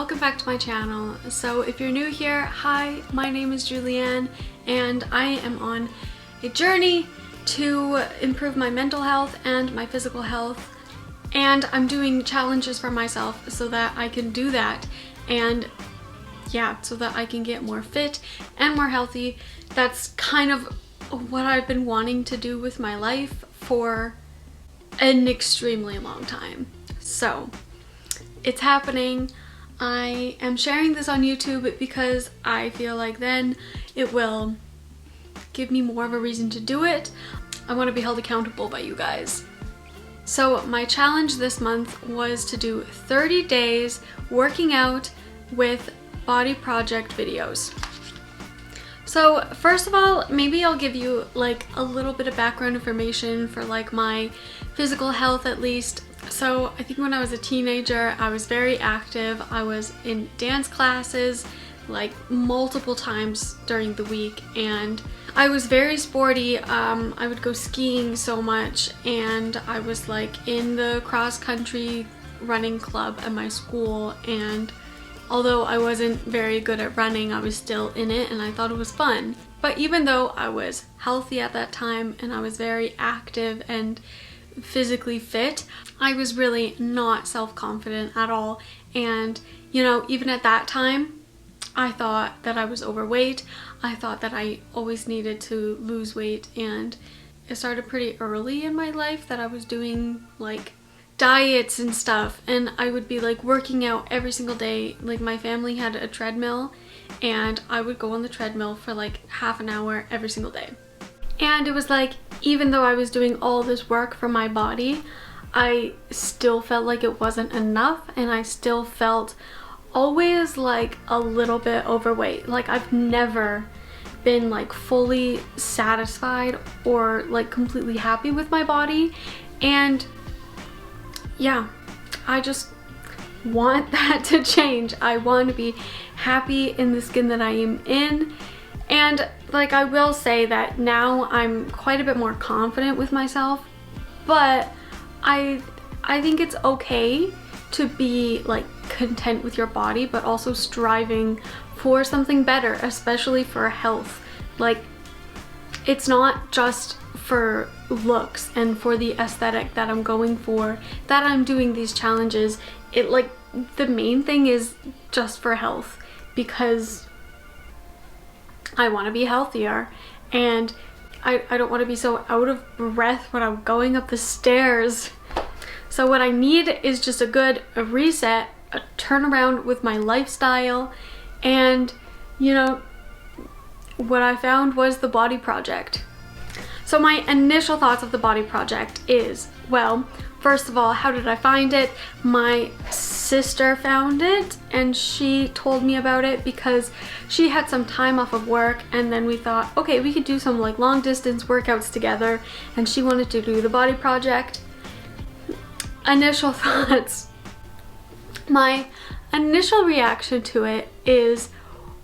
welcome back to my channel. So if you're new here, hi, my name is Julianne and I am on a journey to improve my mental health and my physical health, and I'm doing challenges for myself so that I can do that, and yeah, so that I can get more fit and more healthy. That's kind of what I've been wanting to do with my life for an extremely long time. So it's happening. I am sharing this on YouTube because I feel like then it will give me more of a reason to do it. I want to be held accountable by you guys. So my challenge this month was to do 30 days working out with body project videos. So first of all, maybe I'll give you like a little bit of background information for like my physical health at least. So I think when I was a teenager, I was very active. I was in dance classes like multiple times during the week, and I was very sporty. I would go skiing so much, and I was like in the cross country running club at my school, and although I wasn't very good at running, I was still in it and I thought it was fun. But even though I was healthy at that time and I was very active and physically fit, I was really not self-confident at all. And you know, even at that time, I thought that I was overweight. I thought that I always needed to lose weight, and it started pretty early in my life that I was doing like diets and stuff, and I would be like working out every single day. Like my family had a treadmill and I would go on the treadmill for like half an hour every single day. And it was like, even though I was doing all this work for my body, I still felt like it wasn't enough, and I still felt always like a little bit overweight. Like I've never been like fully satisfied or like completely happy with my body, and yeah, I just want that to change. I want to be happy in the skin that I am in. And like I will say that now I'm quite a bit more confident with myself, but I think it's okay to be like content with your body, but also striving for something better, especially for health. Like it's not just for looks and for the aesthetic that I'm going for that I'm doing these challenges. It like the main thing is just for health, because I want to be healthier, and I don't want to be so out of breath when I'm going up the stairs. So what I need is just a reset, a turnaround with my lifestyle. And you know, what I found was the body project. So my initial thoughts of the body project is, well, first of all, how did I find it? My sister found it and she told me about it because she had some time off of work, and then we thought, okay, we could do some like long distance workouts together, and she wanted to do the body project. Initial thoughts. My initial reaction to it is,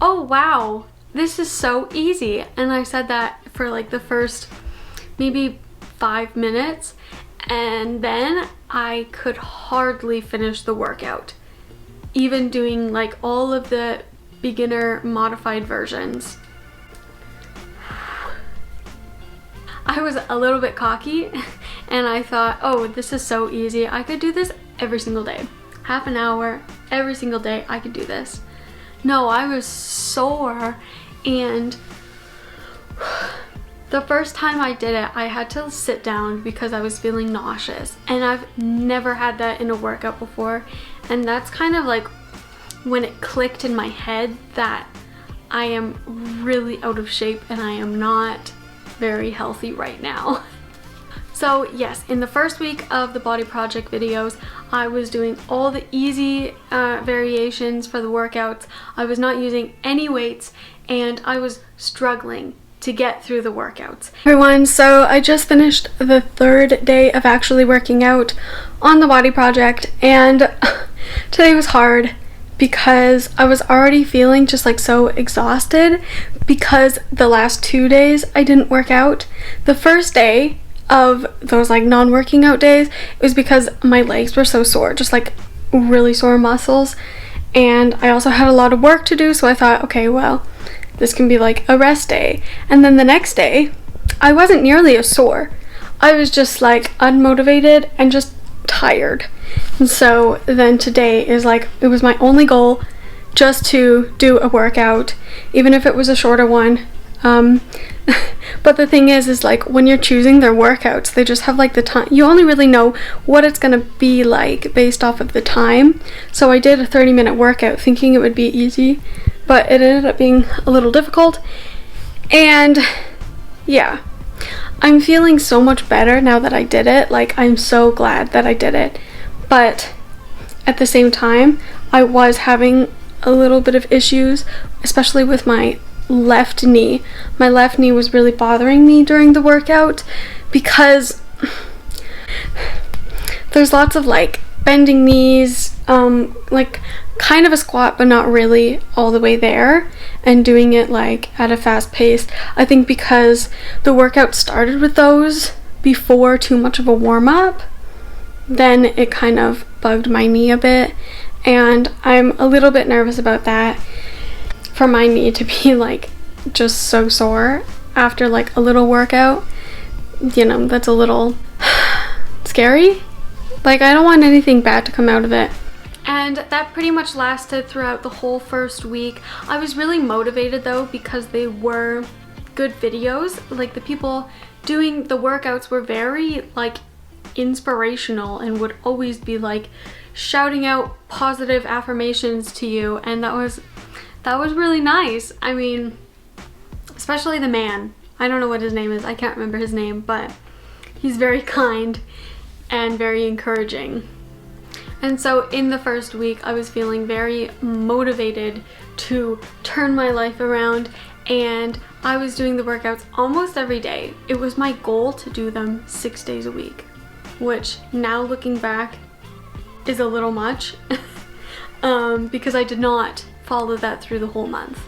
oh wow, this is so easy. And I said that for like the first maybe 5 minutes, and then I could hardly finish the workout, even doing like all of the beginner modified versions. I was a little bit cocky and I thought, oh, this is so easy. I could do this every single day. Half an hour every single day, I could do this. No, I was sore, and the first time I did it, I had to sit down because I was feeling nauseous, and I've never had that in a workout before. And that's kind of like when it clicked in my head that I am really out of shape and I am not very healthy right now. So yes, in the first week of the body project videos, I was doing all the easy variations for the workouts. I was not using any weights, and I was struggling to get through the workouts. Everyone, so I just finished the 3rd day of actually working out on the body project, and today was hard because I was already feeling just like so exhausted because the last 2 days I didn't work out. The first day of those like non-working out days, it was because my legs were so sore, just like really sore muscles, and I also had a lot of work to do, so I thought, okay, well, this can be like a rest day. And then the next day, I wasn't nearly as sore. I was just like unmotivated and just tired. And so then today is like, it was my only goal, just to do a workout, even if it was a shorter one. But the thing is like when you're choosing their workouts, they just have like the time. You only really know what it's gonna be like based off of the time. So I did a 30-minute workout thinking it would be easy, but it ended up being a little difficult. And yeah, I'm feeling so much better now that I did it. Like, I'm so glad that I did it. But at the same time, I was having a little bit of issues, especially with my left knee. My left knee was really bothering me during the workout because there's lots of like bending knees, like kind of a squat but not really all the way there, and doing it like at a fast pace. I think because the workout started with those before too much of a warm-up, then it kind of bugged my knee a bit, and I'm a little bit nervous about that, for my knee to be like just so sore after like a little workout. You know, that's a little scary. Like, I don't want anything bad to come out of it. And that pretty much lasted throughout the whole first week. I was really motivated though, because they were good videos. Like, the people doing the workouts were very like inspirational and would always be like shouting out positive affirmations to you, and that was really nice. I mean, especially the man. I don't know what his name is. I can't remember his name, but he's very kind and very encouraging. And so in the first week, I was feeling very motivated to turn my life around, and I was doing the workouts almost every day. It was my goal to do them 6 days a week, which now looking back is a little much because I did not follow that through the whole month.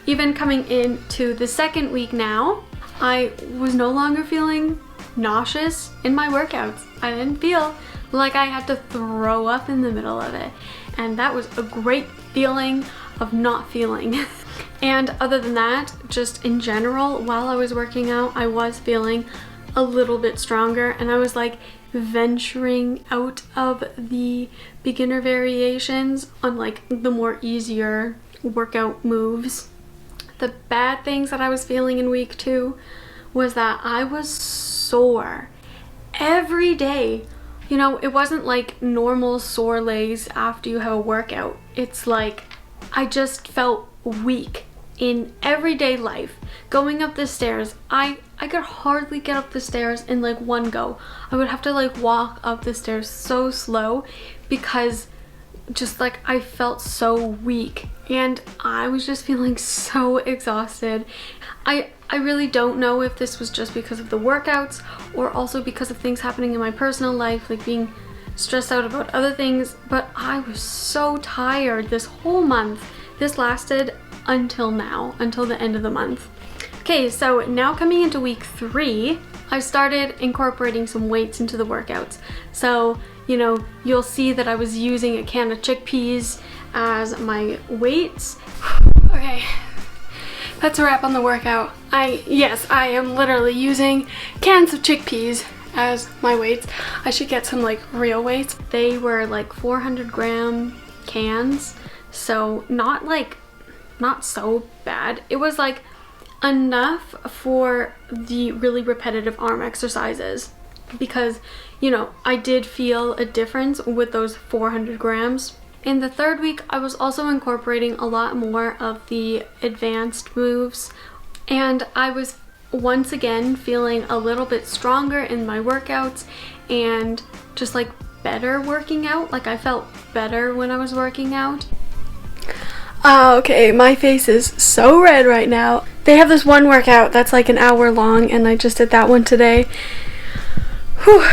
Even coming into the second week now, I was no longer feeling nauseous in my workouts. I didn't feel like I had to throw up in the middle of it, and that was a great feeling of not feeling. And other than that, just in general, while I was working out, I was feeling a little bit stronger, and I was like venturing out of the beginner variations on like the more easier workout moves. The bad things that I was feeling in week 2 was that I was sore every day. You know, it wasn't like normal sore legs after you have a workout. It's like I just felt weak in everyday life. Going up the stairs, I could hardly get up the stairs in like one go. I would have to like walk up the stairs so slow because just like I felt so weak, and I was just feeling so exhausted. I really don't know if this was just because of the workouts or also because of things happening in my personal life, like being stressed out about other things, but I was so tired this whole month. This lasted until now, until the end of the month. Okay, so now coming into week 3, I started incorporating some weights into the workouts. So, you know, you'll see that I was using a can of chickpeas as my weights. Okay, that's a wrap on the workout. Yes, I am literally using cans of chickpeas as my weights. I should get some like real weights. They were like 400-gram cans, so not so bad. It was like enough for the really repetitive arm exercises, because, you know, I did feel a difference with those 400 grams. In the third week, I was also incorporating a lot more of the advanced moves, and I was once again feeling a little bit stronger in my workouts and just like better working out. Like, I felt better when I was working out. Okay, my face is so red right now. They have this one workout that's like an hour long, and I just did that one today. Whew,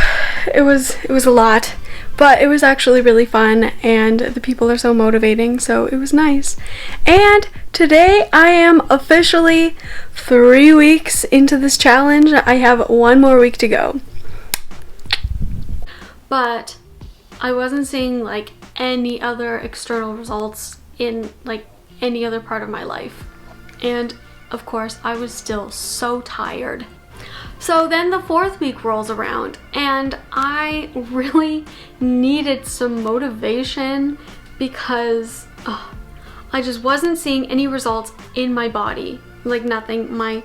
it was a lot, but it was actually really fun, and the people are so motivating, so it was nice. And today I am officially 3 weeks into this challenge. I have 1 more week to go. But I wasn't seeing like any other external results in like any other part of my life. And of course, I was still so tired. So then the 4th week rolls around and I really needed some motivation because I just wasn't seeing any results in my body. Like nothing. My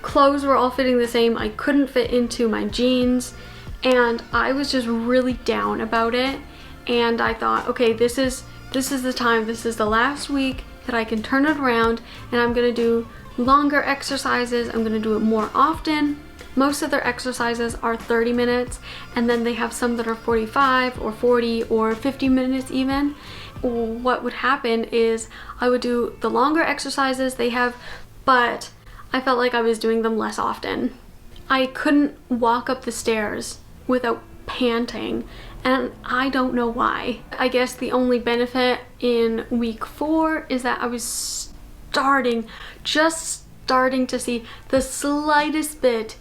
clothes were all fitting the same. I couldn't fit into my jeans and I was just really down about it. And I thought, okay, this is the time. This is the last week that I can turn it around and I'm gonna do longer exercises. I'm gonna do it more often. Most of their exercises are 30 minutes and then they have some that are 45 or 40 or 50 minutes even. What would happen is I would do the longer exercises they have, but I felt like I was doing them less often. I couldn't walk up the stairs without panting and I don't know why. I guess the only benefit in week 4 is that I was just starting to see the slightest bit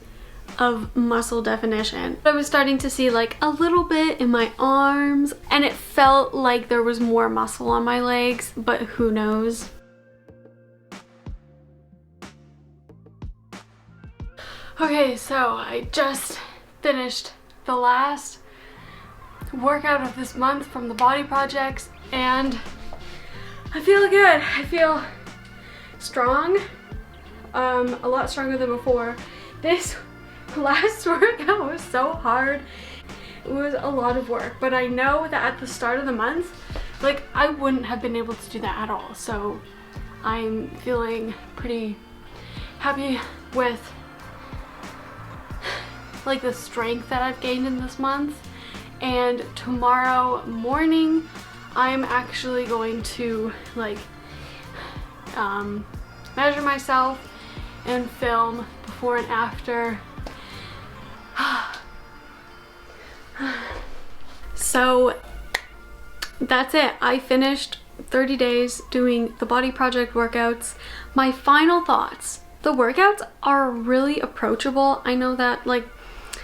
of muscle definition. I was starting to see like a little bit in my arms and it felt like there was more muscle on my legs, but who knows. Okay, so I just finished the last workout of this month from the body projects and I feel good. I feel strong, a lot stronger than before. This last workout was so hard. It was a lot of work, but I know that at the start of the month, like I wouldn't have been able to do that at all. So I'm feeling pretty happy with like the strength that I've gained in this month. And tomorrow morning, I'm actually going to like measure myself and film before and after. So that's it. I finished 30 days doing the body project workouts. My final thoughts. The workouts are really approachable. I know that like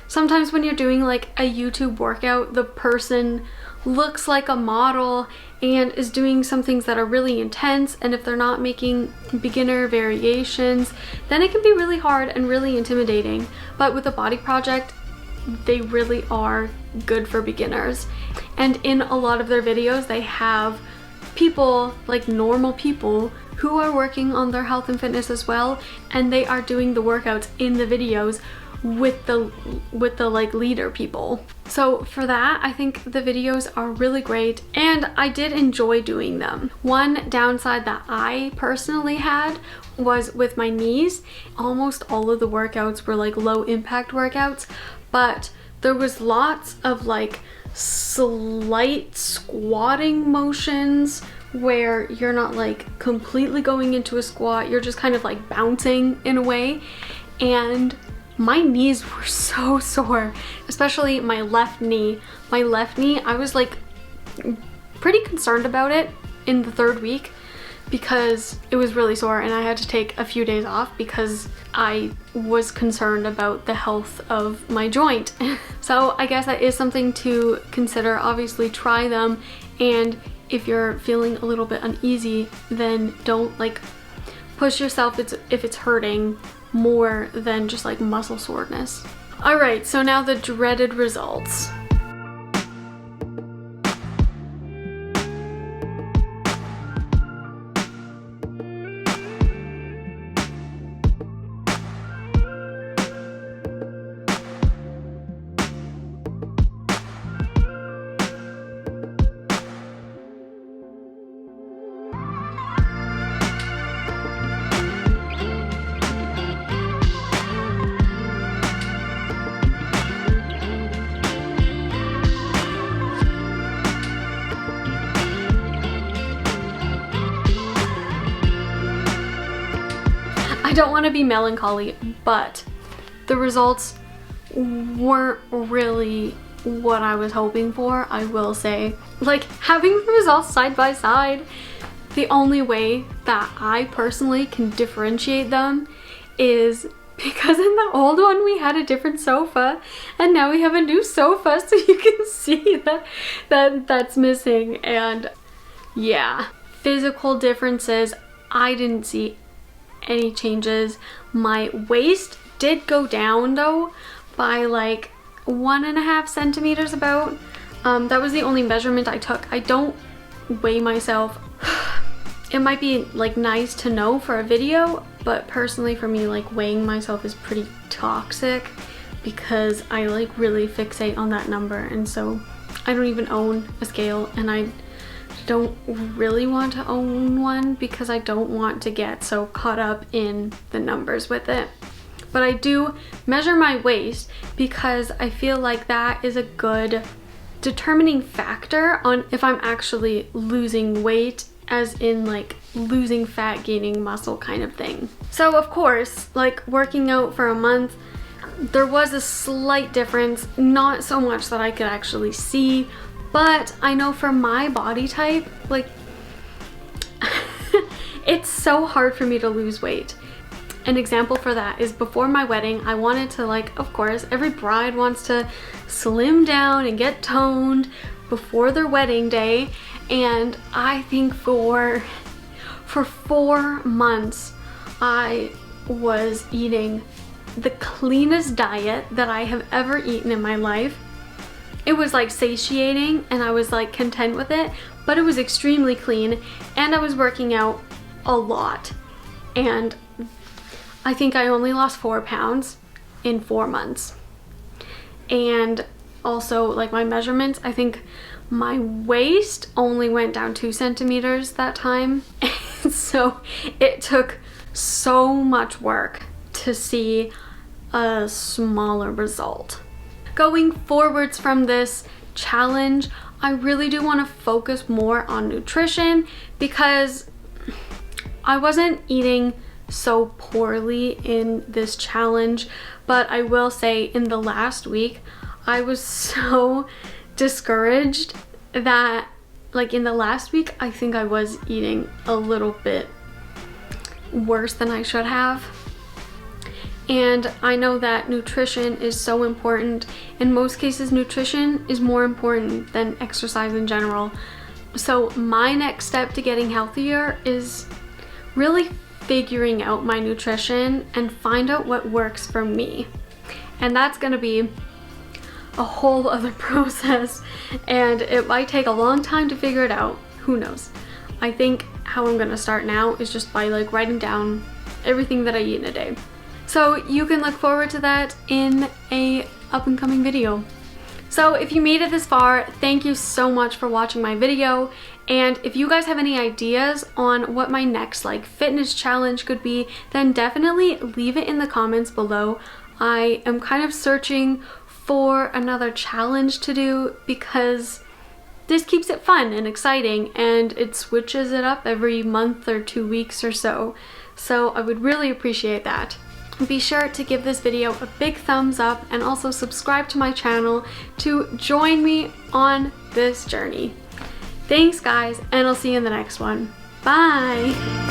sometimes when you're doing like a YouTube workout, the person looks like a model and is doing some things that are really intense, and if they're not making beginner variations, then it can be really hard and really intimidating. But with a body project, they really are good for beginners. And in a lot of their videos, they have people, like normal people, who are working on their health and fitness as well, and they are doing the workouts in the videos with the like leader people. So for that, I think the videos are really great and I did enjoy doing them. One downside that I personally had was with my knees. Almost all of the workouts were like low impact workouts, but there was lots of like slight squatting motions where you're not like completely going into a squat, you're just kind of like bouncing in a way. And my knees were so sore, especially my left knee. My left knee, I was like pretty concerned about it in the 3rd week because it was really sore and I had to take a few days off because I was concerned about the health of my joint. So I guess that is something to consider. Obviously try them, and if you're feeling a little bit uneasy, then don't like push yourself if it's hurting more than just like muscle soreness. All right, so now the dreaded results. I don't want to be melancholy, but the results weren't really what I was hoping for, I will say. Like, having the results side by side, the only way that I personally can differentiate them is because in the old one we had a different sofa and now we have a new sofa, so you can see that that's missing. And yeah, physical differences, I didn't see any changes. My waist did go down though by like 1.5 centimeters about. That was the only measurement I took. I don't weigh myself. It might be like nice to know for a video, but personally for me, like weighing myself is pretty toxic because I like really fixate on that number, and so I don't even own a scale, and I don't really want to own one because I don't want to get so caught up in the numbers with it. But I do measure my waist because I feel like that is a good determining factor on if I'm actually losing weight, as in like losing fat, gaining muscle kind of thing. So of course, like working out for a month, there was a slight difference, not so much that I could actually see, but I know for my body type, like it's so hard for me to lose weight. An example for that is before my wedding, I wanted to, like, of course, every bride wants to slim down and get toned before their wedding day. And I think for 4 months, I was eating the cleanest diet that I have ever eaten in my life. It was like satiating and I was like content with it, but it was extremely clean, and I was working out a lot. And I think I only lost 4 pounds in 4 months. And also like my measurements, I think my waist only went down 2 centimeters that time. So it took so much work to see a smaller result. Going forwards from this challenge, I really do want to focus more on nutrition because I wasn't eating so poorly in this challenge, but I will say in the last week I was so discouraged that like in the last week I think I was eating a little bit worse than I should have. And I know that nutrition is so important. In most cases, nutrition is more important than exercise in general. So my next step to getting healthier is really figuring out my nutrition and find out what works for me. And that's gonna be a whole other process, and it might take a long time to figure it out. Who knows? I think how I'm gonna start now is just by like writing down everything that I eat in a day. So you can look forward to that in a up and coming video. So if you made it this far, thank you so much for watching my video. And if you guys have any ideas on what my next like fitness challenge could be, then definitely leave it in the comments below. I am kind of searching for another challenge to do because this keeps it fun and exciting, and it switches it up every month or 2 weeks or so. So I would really appreciate that. Be sure to give this video a big thumbs up and also subscribe to my channel to join me on this journey. Thanks guys, and I'll see you in the next one. Bye!